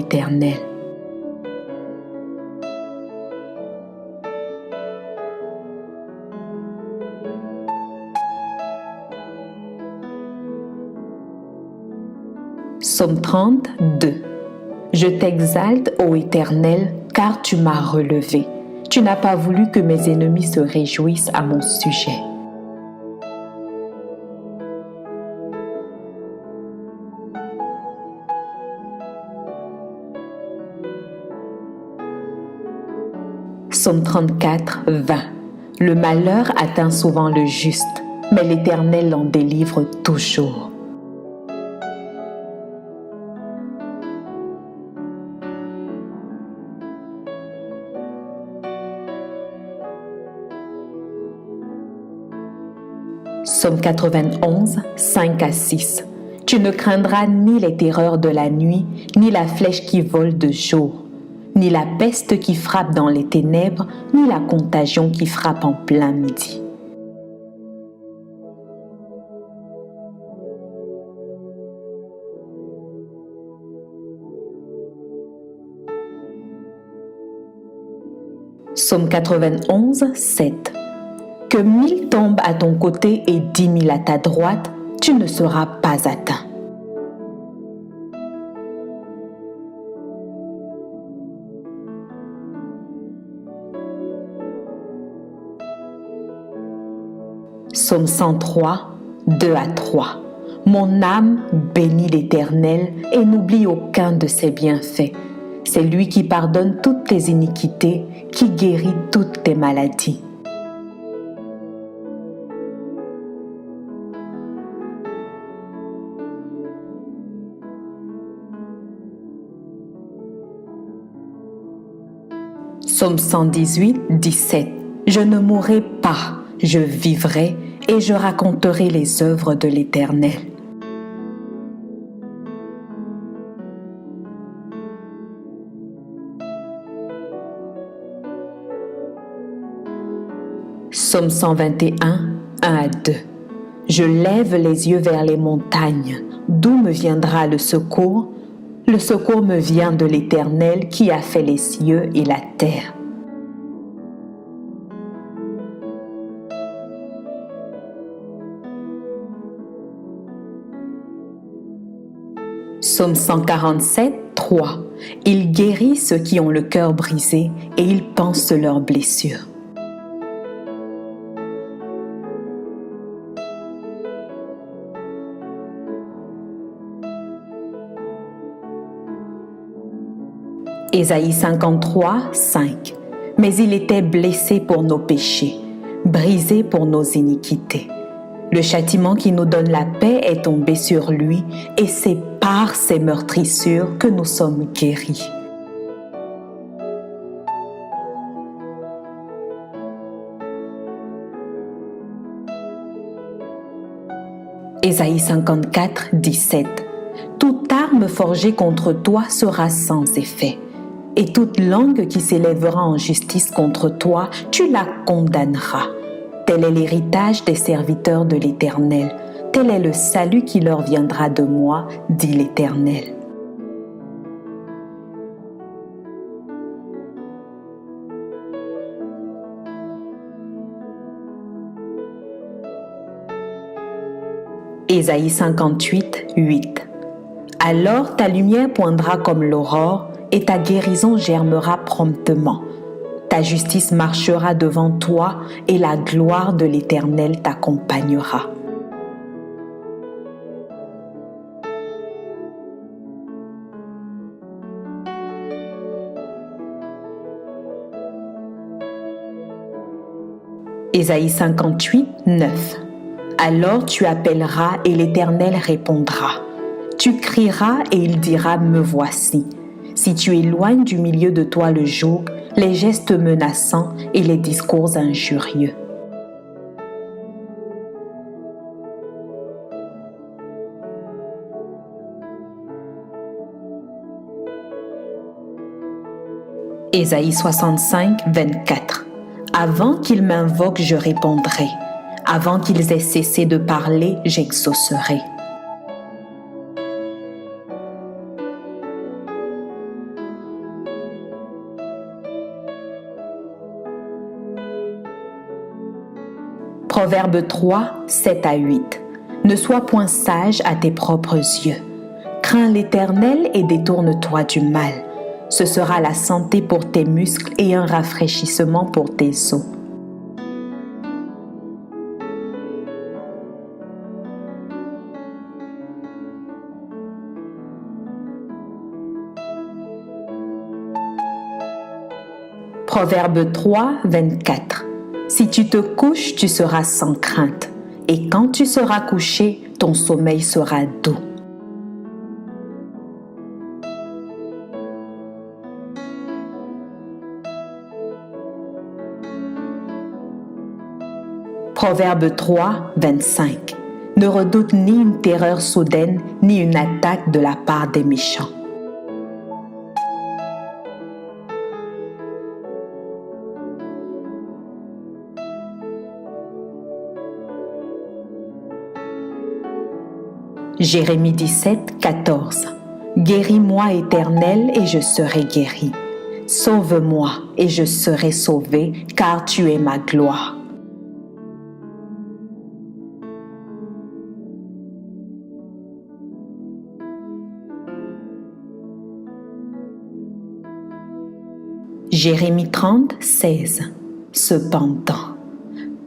éternel. Psaume 32. Je t'exalte, ô Éternel, car tu m'as relevé. Tu n'as pas voulu que mes ennemis se réjouissent à mon sujet. Psaume 34, 20. Le malheur atteint souvent le juste, mais l'Éternel l'en délivre toujours. Psaume 91, 5 à 6. Tu ne craindras ni les terreurs de la nuit, ni la flèche qui vole de jour, ni la peste qui frappe dans les ténèbres, ni la contagion qui frappe en plein midi. Psaume 91, 7. Que 1000 tombent à ton côté et 10 000 à ta droite, tu ne seras pas atteint. Psaume 103, 2 à 3. Mon âme bénit l'Éternel et n'oublie aucun de ses bienfaits. C'est lui qui pardonne toutes tes iniquités, qui guérit toutes tes maladies. Psaume 118, 17. Je ne mourrai pas, je vivrai et je raconterai les œuvres de l'Éternel. Psaume 121, 1 à 2. Je lève les yeux vers les montagnes. D'où me viendra le secours? Le secours me vient de l'Éternel qui a fait les cieux et la terre. Psaume 147, 3. Il guérit ceux qui ont le cœur brisé et il panse leurs blessures. Ésaïe 53, 5. Mais il était blessé pour nos péchés, brisé pour nos iniquités. Le châtiment qui nous donne la paix est tombé sur lui, et c'est par ses meurtrissures que nous sommes guéris. Ésaïe 54, 17. Toute arme forgée contre toi sera sans effet. Et toute langue qui s'élèvera en justice contre toi, tu la condamneras. Tel est l'héritage des serviteurs de l'Éternel. Tel est le salut qui leur viendra de moi, dit l'Éternel. Ésaïe 58, 8. Alors ta lumière poindra comme l'aurore, et ta guérison germera promptement. Ta justice marchera devant toi et la gloire de l'Éternel t'accompagnera. Ésaïe 58, 9. Alors tu appelleras et l'Éternel répondra. Tu crieras et il dira, me voici. Si tu éloignes du milieu de toi le joug, les gestes menaçants et les discours injurieux. Ésaïe 65, 24. Avant qu'ils m'invoquent, je répondrai. Avant qu'ils aient cessé de parler, j'exaucerai. Proverbe 3, 7 à 8. Ne sois point sage à tes propres yeux. Crains l'Éternel et détourne-toi du mal. Ce sera la santé pour tes muscles et un rafraîchissement pour tes os. Proverbe 3, 24. Si tu te couches, tu seras sans crainte, et quand tu seras couché, ton sommeil sera doux. Proverbe 3, 25. Ne redoute ni une terreur soudaine, ni une attaque de la part des méchants. Jérémie 17, 14. Guéris-moi, Éternel, et je serai guéri. Sauve-moi, et je serai sauvé, car tu es ma gloire. Jérémie 30, 16. Cependant,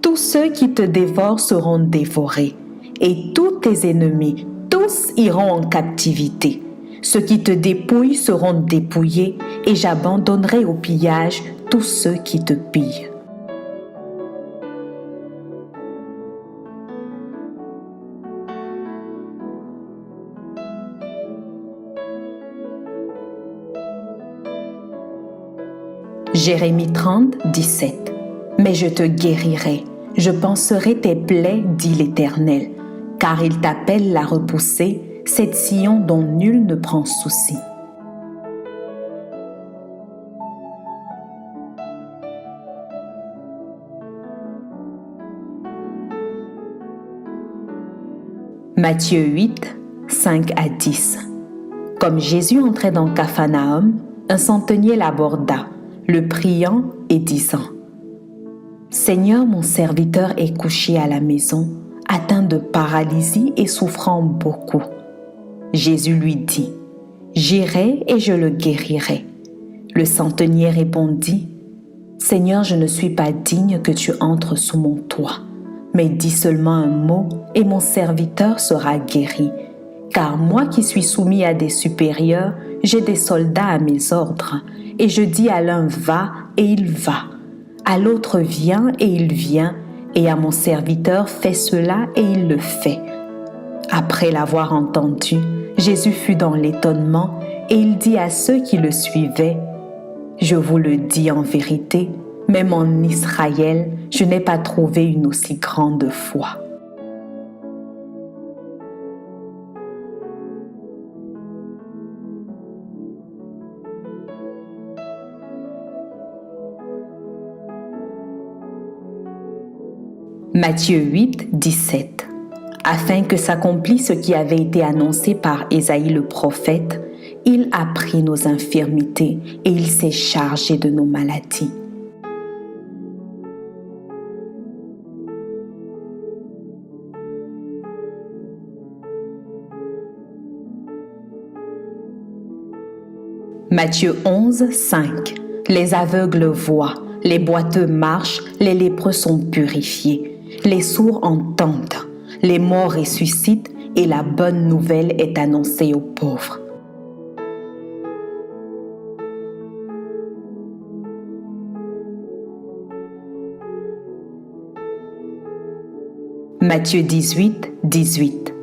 tous ceux qui te dévorent seront dévorés, et tous tes ennemis, tous iront en captivité. Ceux qui te dépouillent seront dépouillés, et j'abandonnerai au pillage tous ceux qui te pillent. Jérémie 30, 17. Mais je te guérirai, je panserai tes plaies, dit l'Éternel, car il t'appelle la repoussée, cette Sion dont nul ne prend souci. Matthieu 8, 5 à 10. Comme Jésus entrait dans Capharnaüm, un centenier l'aborda, le priant et disant: Seigneur, mon serviteur est couché à la maison, atteint de paralysie et souffrant beaucoup. Jésus lui dit: J'irai et je le guérirai. Le centenier répondit: Seigneur, je ne suis pas digne que tu entres sous mon toit, mais dis seulement un mot et mon serviteur sera guéri. Car moi qui suis soumis à des supérieurs, j'ai des soldats à mes ordres, et je dis à l'un va et il va, à l'autre viens et il vient, et à mon serviteur fais cela et il le fait. Après l'avoir entendu, Jésus fut dans l'étonnement et il dit à ceux qui le suivaient: Je vous le dis en vérité, même en Israël, je n'ai pas trouvé une aussi grande foi. Matthieu 8, 17. Afin que s'accomplisse ce qui avait été annoncé par Ésaïe le prophète, il a pris nos infirmités et il s'est chargé de nos maladies. Matthieu 11, 5. Les aveugles voient, les boiteux marchent, les lépreux sont purifiés. Les sourds entendent, les morts ressuscitent et la bonne nouvelle est annoncée aux pauvres. Matthieu 18, 18.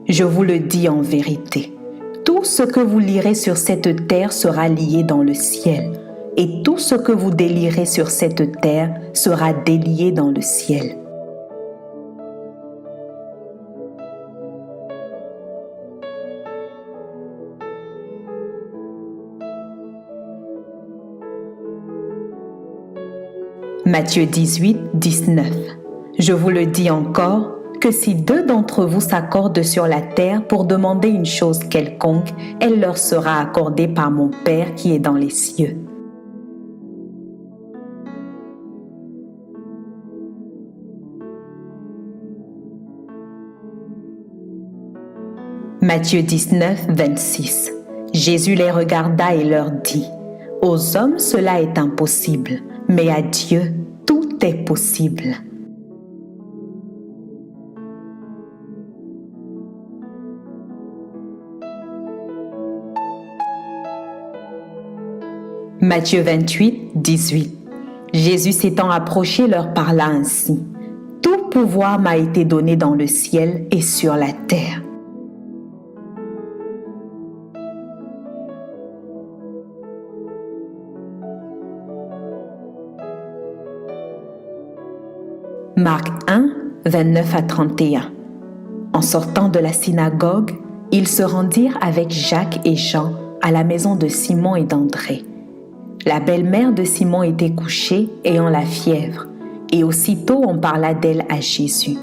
Je vous le dis en vérité, tout ce que vous lirez sur cette terre sera lié dans le ciel, et tout ce que vous délierez sur cette terre sera délié dans le ciel. Matthieu 18, 19. Je vous le dis encore, que si 2 d'entre vous s'accordent sur la terre pour demander une chose quelconque, elle leur sera accordée par mon Père qui est dans les cieux. Matthieu 19, 26. Jésus les regarda et leur dit, « Aux hommes cela est impossible, mais à Dieu tout est possible. » Matthieu 28, 18. Jésus s'étant approché leur parla ainsi, « Tout pouvoir m'a été donné dans le ciel et sur la terre. » Marc 1, 29 à 31. En sortant de la synagogue, ils se rendirent avec Jacques et Jean à la maison de Simon et d'André. La belle-mère de Simon était couchée, ayant la fièvre, et aussitôt on parla d'elle à Jésus.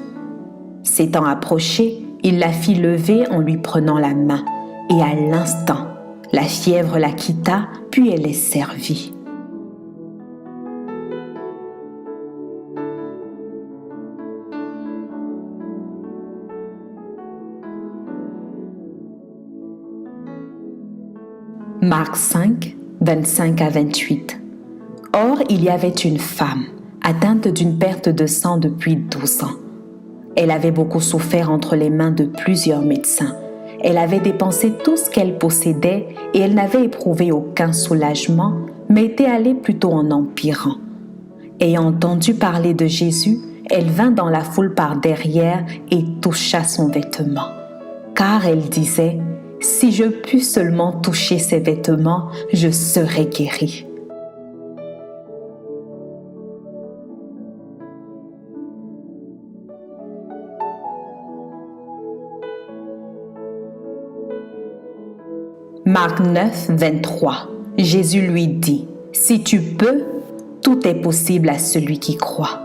S'étant approché, il la fit lever en lui prenant la main, et à l'instant, la fièvre la quitta, puis elle est servie. Marc 5, 25 à 28. Or, il y avait une femme, atteinte d'une perte de sang depuis 12 ans. Elle avait beaucoup souffert entre les mains de plusieurs médecins. Elle avait dépensé tout ce qu'elle possédait et elle n'avait éprouvé aucun soulagement, mais était allée plutôt en empirant. Ayant entendu parler de Jésus, elle vint dans la foule par derrière et toucha son vêtement. Car elle disait, « Si je pus seulement toucher ses vêtements, je serais guérie. » Marc 9, 23. Jésus lui dit, « Si tu peux, tout est possible à celui qui croit. »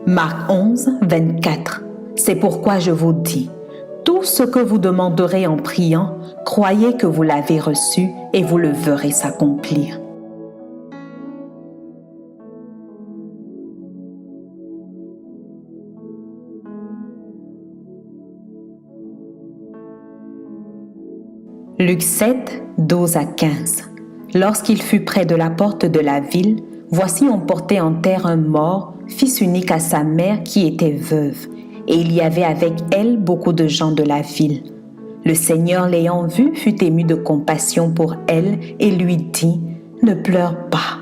Marc 11, 24. C'est pourquoi je vous dis, tout ce que vous demanderez en priant, croyez que vous l'avez reçu et vous le verrez s'accomplir. Luc 7, 12 à 15. Lorsqu'il fut près de la porte de la ville, voici on portait en terre un mort, fils unique à sa mère qui était veuve, et il y avait avec elle beaucoup de gens de la ville. Le Seigneur l'ayant vue fut ému de compassion pour elle et lui dit, « Ne pleure pas. »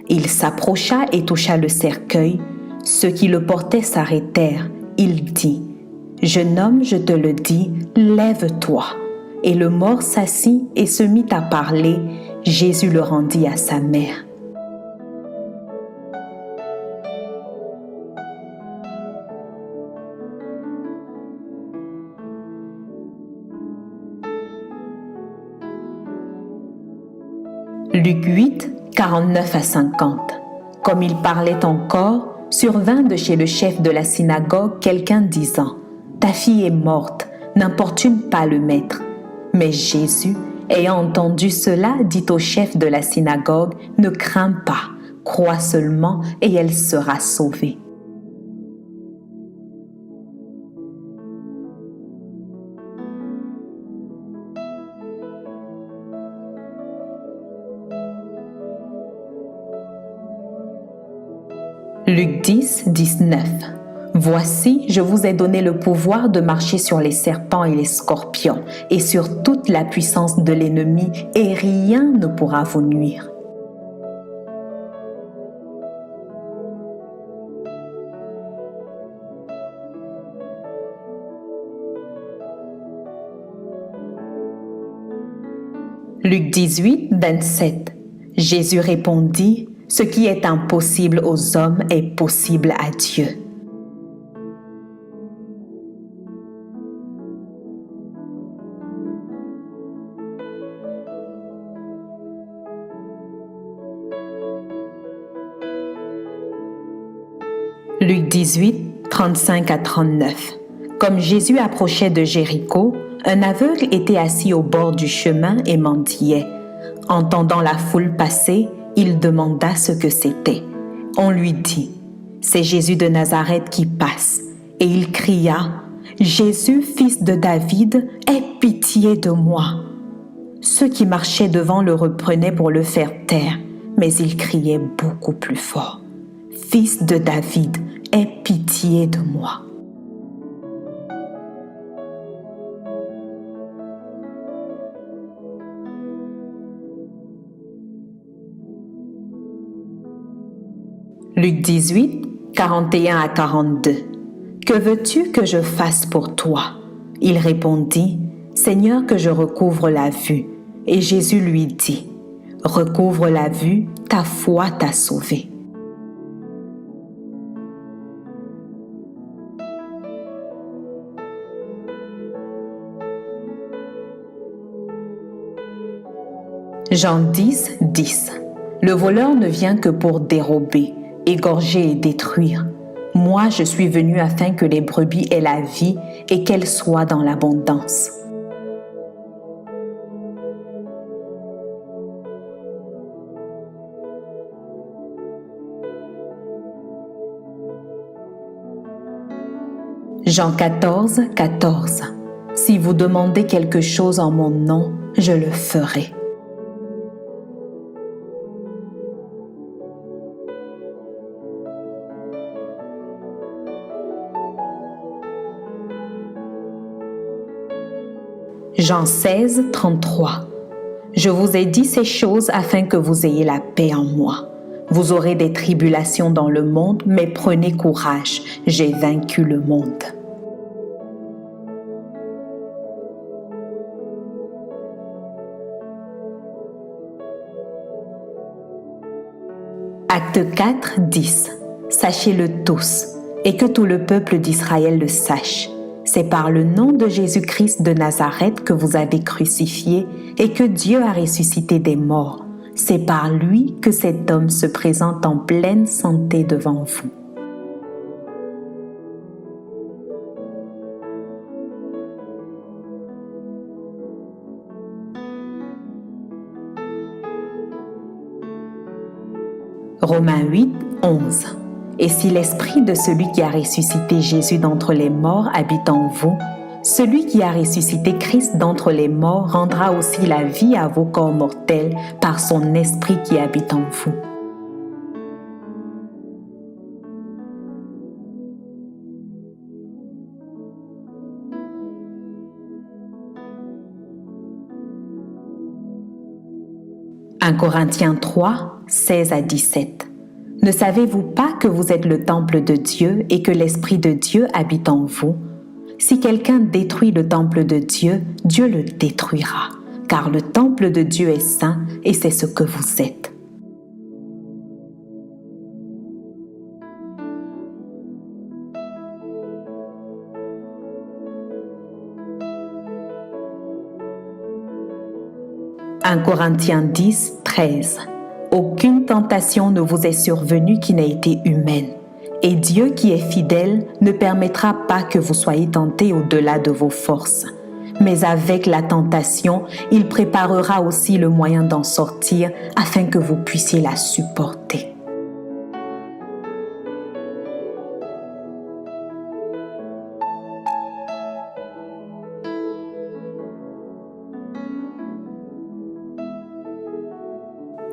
Il s'approcha et toucha le cercueil. Ceux qui le portaient s'arrêtèrent. Il dit, « Jeune homme, je te le dis, lève-toi. » Et le mort s'assit et se mit à parler. Jésus le rendit à sa mère. Luc 8, 49 à 50. Comme il parlait encore, survint de chez le chef de la synagogue quelqu'un disant, « Ta fille est morte, n'importune pas le maître. » Mais Jésus, ayant entendu cela, dit au chef de la synagogue, « Ne crains pas, crois seulement et elle sera sauvée. » Luc 10, 19. Voici, je vous ai donné le pouvoir de marcher sur les serpents et les scorpions, et sur toute la puissance de l'ennemi, et rien ne pourra vous nuire. Luc 18, 27. Jésus répondit, « Ce qui est impossible aux hommes est possible à Dieu. » Luc 18, 35 à 39. Comme Jésus approchait de Jéricho, un aveugle était assis au bord du chemin et mendiait. Entendant la foule passer, Il demanda ce que c'était. On lui dit, « C'est Jésus de Nazareth qui passe. » Et il cria, « Jésus, fils de David, aie pitié de moi. » Ceux qui marchaient devant le reprenaient pour le faire taire, mais il criait beaucoup plus fort, « Fils de David, aie pitié de moi. » Luc 18, 41 à 42. « Que veux-tu que je fasse pour toi? » Il répondit, « Seigneur, que je recouvre la vue. » Et Jésus lui dit, « Recouvre la vue, ta foi t'a sauvé. » Jean 10, 10. Le voleur ne vient que pour dérober, égorger et détruire. Moi, je suis venu afin que les brebis aient la vie et qu'elles soient dans l'abondance. Jean 14, 14. Si vous demandez quelque chose en mon nom, je le ferai. Jean 16, 33. Je vous ai dit ces choses afin que vous ayez la paix en moi. Vous aurez des tribulations dans le monde, mais prenez courage, j'ai vaincu le monde. Acte 4, 10. Sachez-le tous, et que tout le peuple d'Israël le sache. C'est par le nom de Jésus-Christ de Nazareth que vous avez crucifié et que Dieu a ressuscité des morts. C'est par lui que cet homme se présente en pleine santé devant vous. Romains 8, 11. Et si l'esprit de celui qui a ressuscité Jésus d'entre les morts habite en vous, celui qui a ressuscité Christ d'entre les morts rendra aussi la vie à vos corps mortels par son esprit qui habite en vous. « 1 Corinthiens 3, 16 à 17. Ne savez-vous pas que vous êtes le temple de Dieu et que l'Esprit de Dieu habite en vous? Si quelqu'un détruit le temple de Dieu, Dieu le détruira, car le temple de Dieu est saint et c'est ce que vous êtes. » « 1 Corinthiens 10, 13. Aucune tentation ne vous est survenue qui n'ait été humaine. Et Dieu qui est fidèle ne permettra pas que vous soyez tentés au-delà de vos forces. Mais avec la tentation, il préparera aussi le moyen d'en sortir afin que vous puissiez la supporter.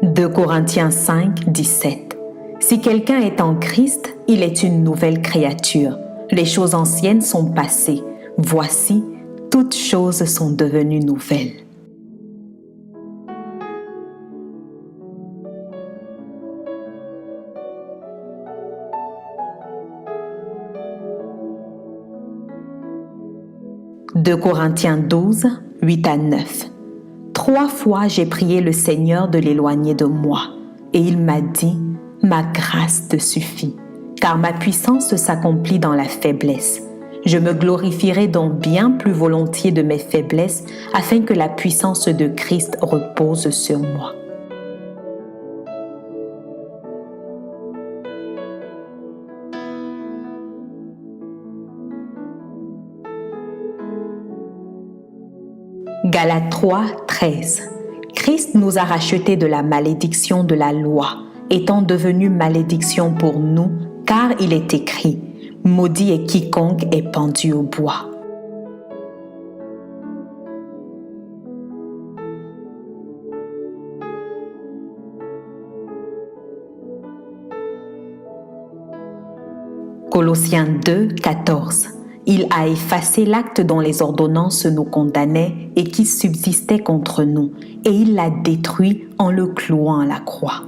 « 2 Corinthiens 5, 17. Si quelqu'un est en Christ, il est une nouvelle créature. Les choses anciennes sont passées. Voici, toutes choses sont devenues nouvelles. » « 2 Corinthiens 12, 8 à 9. 3 fois j'ai prié le Seigneur de l'éloigner de moi, et il m'a dit, « Ma grâce te suffit, car ma puissance s'accomplit dans la faiblesse. Je me glorifierai donc bien plus volontiers de mes faiblesses, afin que la puissance de Christ repose sur moi. » Galates 3, 13. Christ nous a rachetés de la malédiction de la loi, étant devenu malédiction pour nous, car il est écrit, « Maudit est quiconque est pendu au bois ». Colossiens 2, 14. Il a effacé l'acte dont les ordonnances nous condamnaient et qui subsistait contre nous, et il l'a détruit en le clouant à la croix.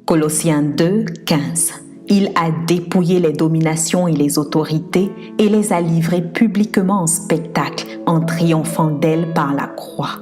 Colossiens 2, 15. Il a dépouillé les dominations et les autorités et les a livrées publiquement en spectacle en triomphant d'elles par la croix.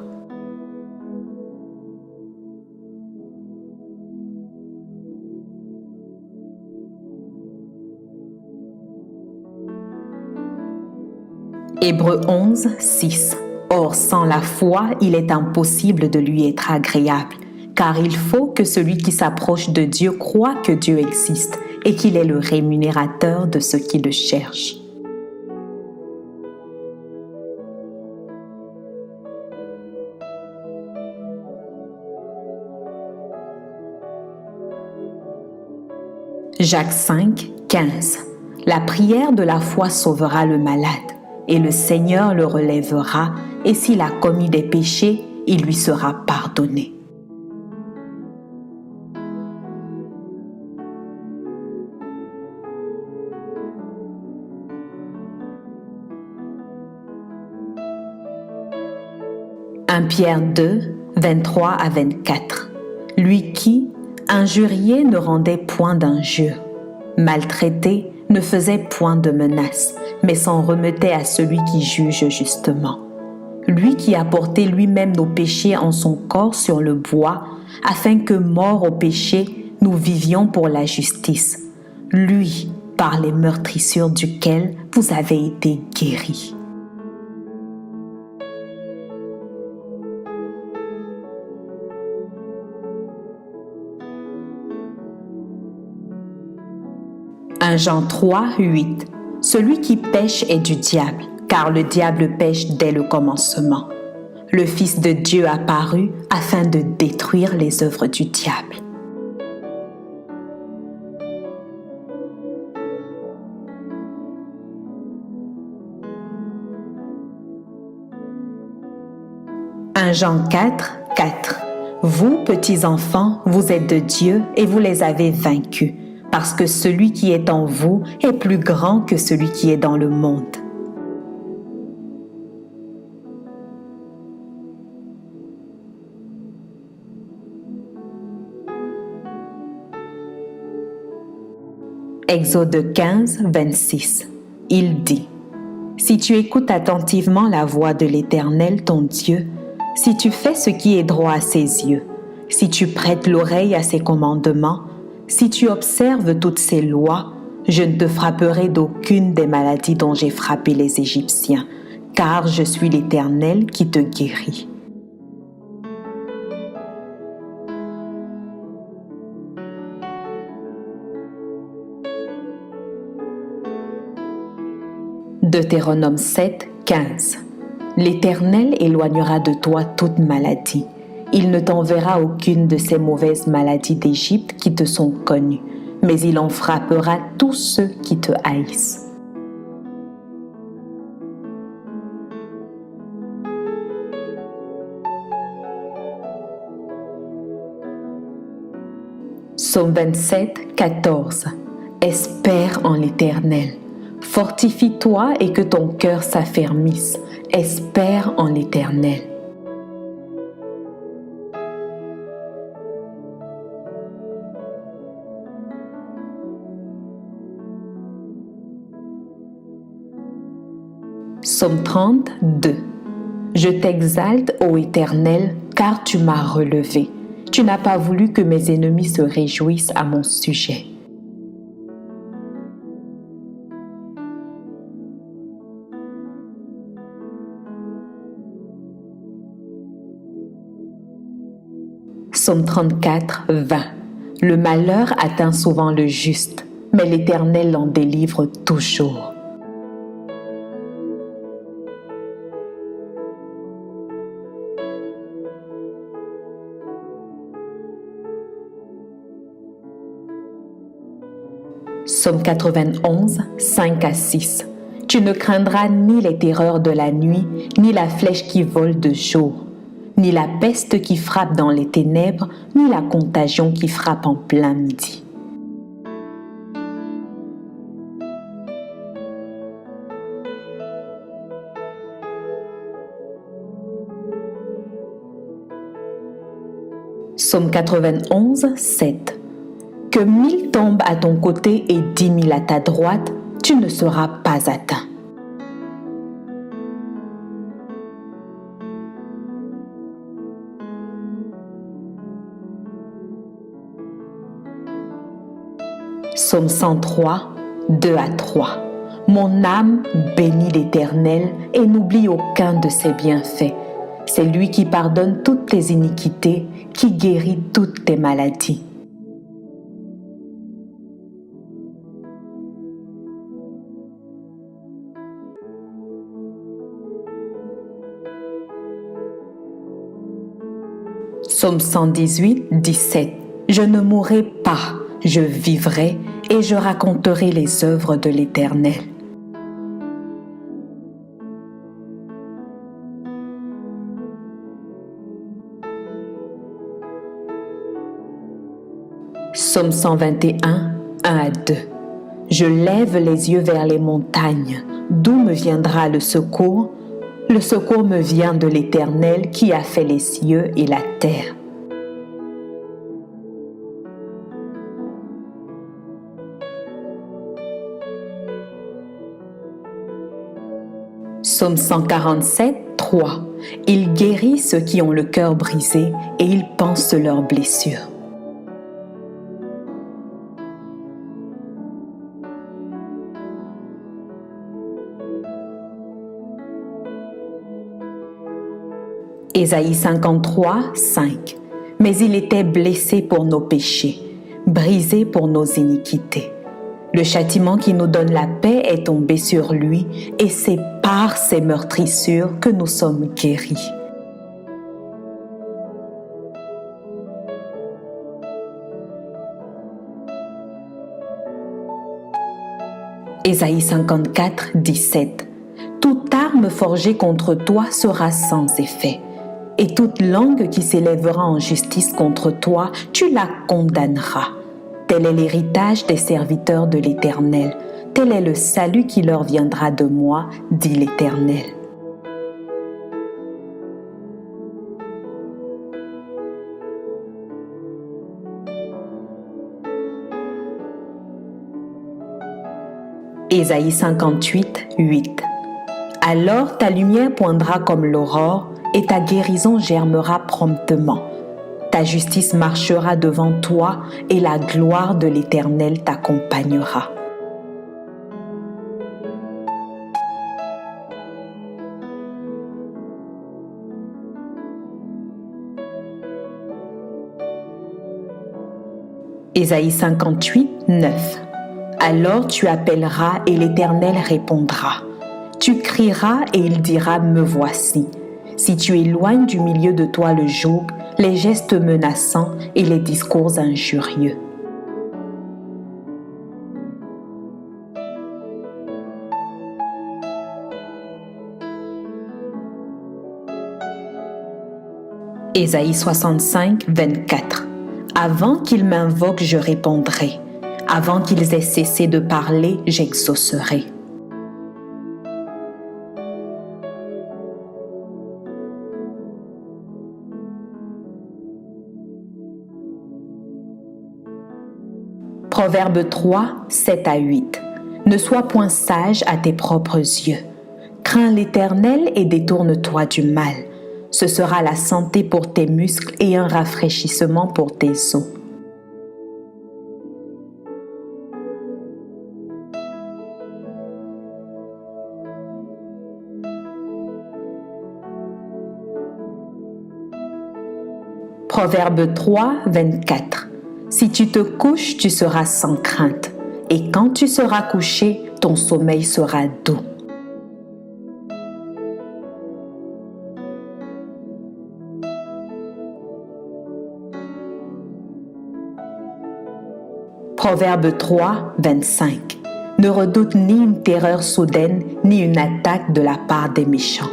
Hébreux 11, 6. Or, sans la foi, il est impossible de lui être agréable, car il faut que celui qui s'approche de Dieu croie que Dieu existe et qu'il est le rémunérateur de ceux qui le cherchent. Jacques 5, 15. La prière de la foi sauvera le malade, et le Seigneur le relèvera, et s'il a commis des péchés, il lui sera pardonné. Pierre 2, 23 à 24. Lui qui, injurié, ne rendait point d'injure, maltraité, ne faisait point de menace, mais s'en remettait à celui qui juge justement. Lui qui a porté lui-même nos péchés en son corps sur le bois, afin que, morts au péché, nous vivions pour la justice. Lui, par les meurtrissures duquel vous avez été guéris. Jean 3, 8. Celui qui pêche est du diable, car le diable pêche dès le commencement. Le Fils de Dieu apparut afin de détruire les œuvres du diable. Jean 4, 4. Vous, petits enfants, vous êtes de Dieu et vous les avez vaincus, parce que celui qui est en vous est plus grand que celui qui est dans le monde. Exode 15, 26. Il dit, « Si tu écoutes attentivement la voix de l'Éternel, ton Dieu, si tu fais ce qui est droit à ses yeux, si tu prêtes l'oreille à ses commandements, si tu observes toutes ces lois, je ne te frapperai d'aucune des maladies dont j'ai frappé les Égyptiens, car je suis l'Éternel qui te guérit. » Deutéronome 7, 15. L'Éternel éloignera de toi toute maladie. Il ne t'enverra aucune de ces mauvaises maladies d'Égypte qui te sont connues, mais il en frappera tous ceux qui te haïssent. Psaume 27, 14. Espère en l'Éternel. Fortifie-toi et que ton cœur s'affermisse. Espère en l'Éternel. Psaume 32. Je t'exalte, ô Éternel, car tu m'as relevé. Tu n'as pas voulu que mes ennemis se réjouissent à mon sujet. Psaume 34, 20. Le malheur atteint souvent le juste, mais l'Éternel l'en délivre toujours. Psaume 91, 5 à 6. Tu ne craindras ni les terreurs de la nuit, ni la flèche qui vole de jour, ni la peste qui frappe dans les ténèbres, ni la contagion qui frappe en plein midi. Psaume 91, 7. Que 1000 tombent à ton côté et 10 000 à ta droite, tu ne seras pas atteint. Psaume 103, 2 à 3. Mon âme bénit l'Éternel et n'oublie aucun de ses bienfaits. C'est lui qui pardonne toutes tes iniquités, qui guérit toutes tes maladies. Psaume 118, 17. Je ne mourrai pas, je vivrai et je raconterai les œuvres de l'Éternel. Psaume 121, 1 à 2. Je lève les yeux vers les montagnes. D'où me viendra le secours? Le secours me vient de l'Éternel qui a fait les cieux et la terre. Psaume 147, 3. Il guérit ceux qui ont le cœur brisé et il pense leurs blessures. Ésaïe 53, 5. Mais il était blessé pour nos péchés, brisé pour nos iniquités. Le châtiment qui nous donne la paix est tombé sur lui, et c'est par ses meurtrissures que nous sommes guéris. Ésaïe 54, 17. Toute arme forgée contre toi sera sans effet, et toute langue qui s'élèvera en justice contre toi, tu la condamneras. Tel est l'héritage des serviteurs de l'Éternel. Tel est le salut qui leur viendra de moi, dit l'Éternel. Ésaïe 58, 8. Alors ta lumière poindra comme l'aurore et ta guérison germera promptement. Ta justice marchera devant toi et la gloire de l'Éternel t'accompagnera. Ésaïe 58, 9. Alors tu appelleras et l'Éternel répondra. Tu crieras et il dira, me voici. Si tu éloignes du milieu de toi le joug, les gestes menaçants et les discours injurieux. Ésaïe 65, 24. Avant qu'ils m'invoquent, je répondrai. Avant qu'ils aient cessé de parler, j'exaucerai. Proverbe 3, 7 à 8. Ne sois point sage à tes propres yeux. Crains l'Éternel et détourne-toi du mal. Ce sera la santé pour tes muscles et un rafraîchissement pour tes os. Proverbe 3, 24. Si tu te couches, tu seras sans crainte. Et quand tu seras couché, ton sommeil sera doux. Proverbe 3, 25. Ne redoute ni une terreur soudaine, ni une attaque de la part des méchants.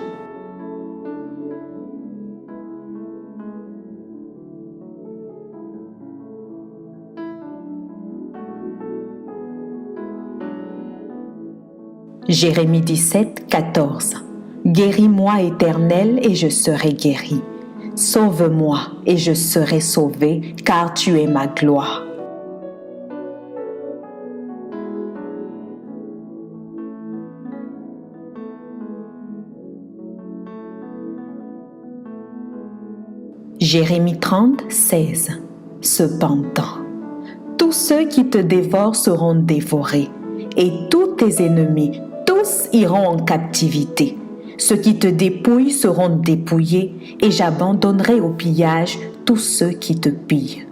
Jérémie 17, 14. Guéris-moi, Éternel, et je serai guéri. Sauve-moi, et je serai sauvé, car tu es ma gloire. Jérémie 30, 16. Cependant, tous ceux qui te dévorent seront dévorés, et tous tes ennemis, tous iront en captivité. Ceux qui te dépouillent seront dépouillés, et j'abandonnerai au pillage tous ceux qui te pillent.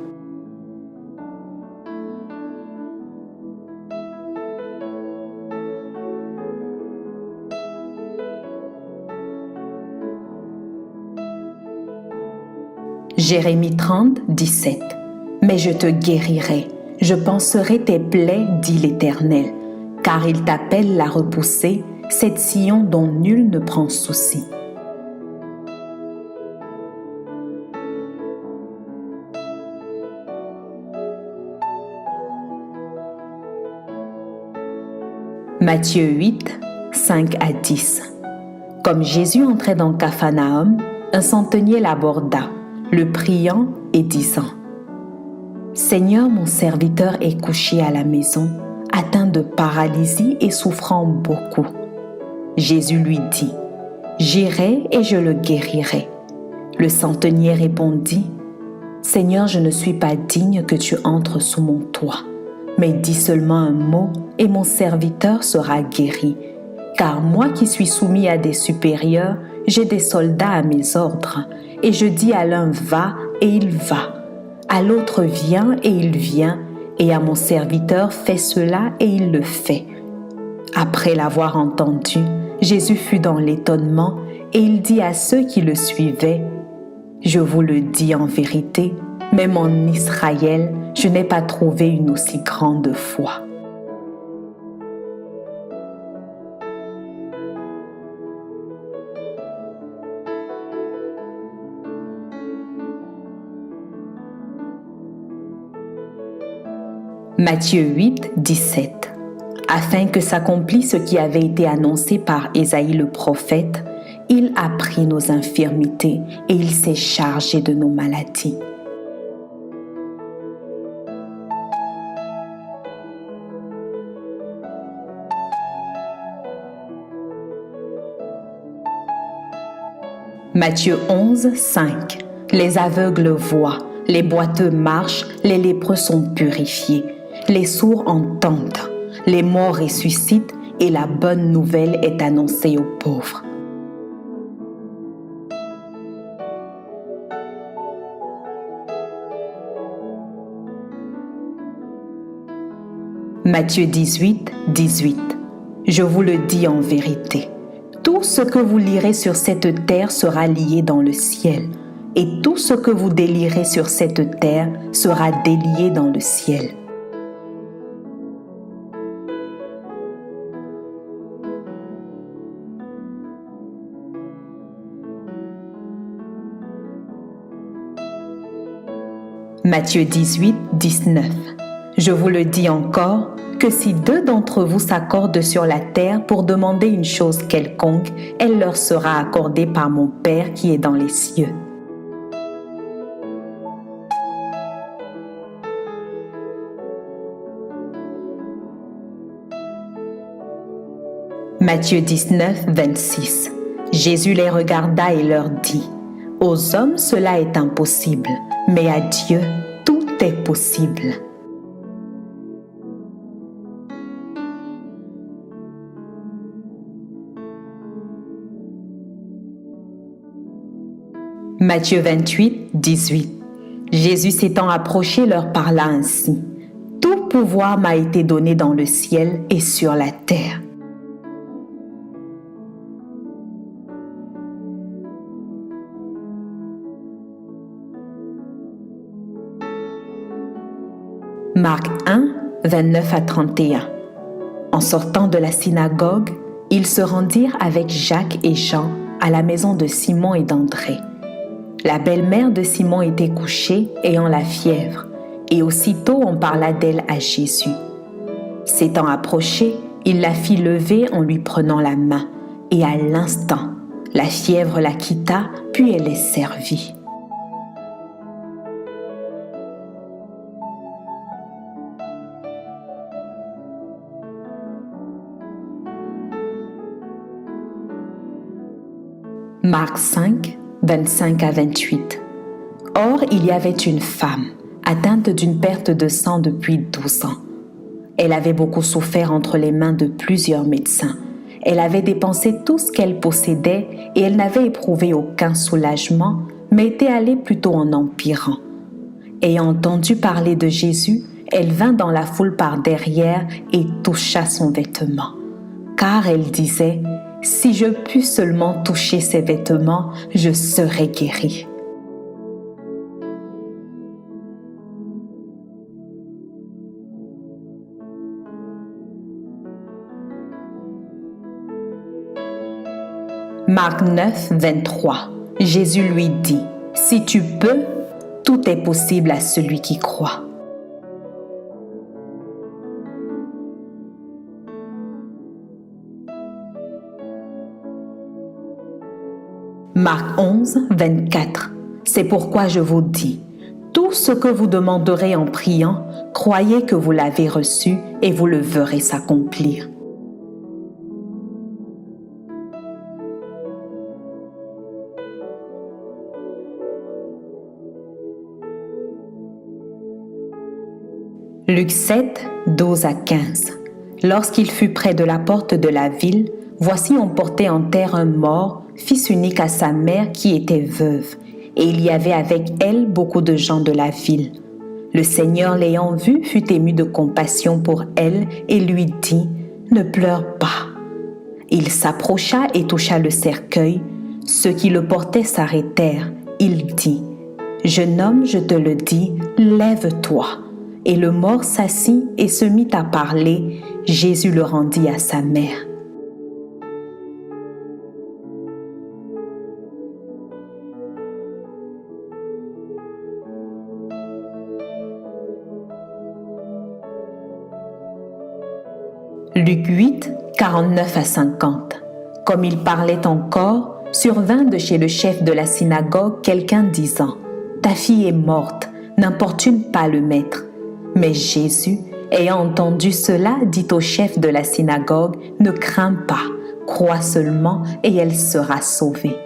Jérémie 30, 17. Mais je te guérirai, je panserai tes plaies, dit l'Éternel, car il t'appelle la repoussée, cette Sion dont nul ne prend souci. Matthieu 8, 5 à 10. Comme Jésus entrait dans Capharnaüm, un centenier l'aborda, le priant et disant: Seigneur, mon serviteur est couché à la maison, atteint de paralysie et souffrant beaucoup. Jésus lui dit: J'irai et je le guérirai. Le centenier répondit: Seigneur, je ne suis pas digne que tu entres sous mon toit, mais dis seulement un mot et mon serviteur sera guéri. Car moi qui suis soumis à des supérieurs, j'ai des soldats à mes ordres, et je dis à l'un va et il va, à l'autre viens et il vient, et à mon serviteur fais cela et il le fait. Après l'avoir entendu, Jésus fut dans l'étonnement et il dit à ceux qui le suivaient: Je vous le dis en vérité, même en Israël, je n'ai pas trouvé une aussi grande foi. Matthieu 8, 17. Afin que s'accomplisse ce qui avait été annoncé par Ésaïe le prophète, il a pris nos infirmités et il s'est chargé de nos maladies. Matthieu 11, 5. Les aveugles voient, les boiteux marchent, les lépreux sont purifiés, les sourds entendent, les morts ressuscitent et la bonne nouvelle est annoncée aux pauvres. Matthieu 18, 18. Je vous le dis en vérité, tout ce que vous lirez sur cette terre sera lié dans le ciel, et tout ce que vous délierez sur cette terre sera délié dans le ciel. Matthieu 18, 19. Je vous le dis encore, que si deux d'entre vous s'accordent sur la terre pour demander une chose quelconque, elle leur sera accordée par mon Père qui est dans les cieux. Matthieu 19, 26. Jésus les regarda et leur dit: Aux hommes cela est impossible, mais à Dieu tout est possible. Matthieu 28, 18. Jésus s'étant approché leur parla ainsi. Tout pouvoir m'a été donné dans le ciel et sur la terre. Marc 1, 29 à 31. En sortant de la synagogue, ils se rendirent avec Jacques et Jean à la maison de Simon et d'André. La belle-mère de Simon était couchée, ayant la fièvre, et aussitôt on parla d'elle à Jésus. S'étant approché, il la fit lever en lui prenant la main, et à l'instant, la fièvre la quitta, puis elle est servie. Marc 5, 25 à 28. Or, il y avait une femme, atteinte d'une perte de sang depuis 12 ans. Elle avait beaucoup souffert entre les mains de plusieurs médecins. Elle avait dépensé tout ce qu'elle possédait et elle n'avait éprouvé aucun soulagement, mais était allée plutôt en empirant. Ayant entendu parler de Jésus, elle vint dans la foule par derrière et toucha son vêtement. Car elle disait, « Si je pus seulement toucher ses vêtements, je serai guérie. » Marc 9, 23. Jésus lui dit, « Si tu peux, tout est possible à celui qui croit. » Marc 11, 24. C'est pourquoi je vous dis, tout ce que vous demanderez en priant, croyez que vous l'avez reçu et vous le verrez s'accomplir. Luc 7, 12 à 15. Lorsqu'il fut près de la porte de la ville, voici on portait en terre un mort, fils unique à sa mère qui était veuve, et il y avait avec elle beaucoup de gens de la ville. Le Seigneur l'ayant vue fut ému de compassion pour elle et lui dit, « Ne pleure pas. » Il s'approcha et toucha le cercueil. Ceux qui le portaient s'arrêtèrent. Il dit, « Jeune homme, je te le dis, lève-toi. » Et le mort s'assit et se mit à parler. Jésus le rendit à sa mère. Luc 8, 49 à 50. Comme il parlait encore, survint de chez le chef de la synagogue quelqu'un disant, « Ta fille est morte, n'importune pas le maître. » Mais Jésus, ayant entendu cela, dit au chef de la synagogue, « Ne crains pas, crois seulement et elle sera sauvée. »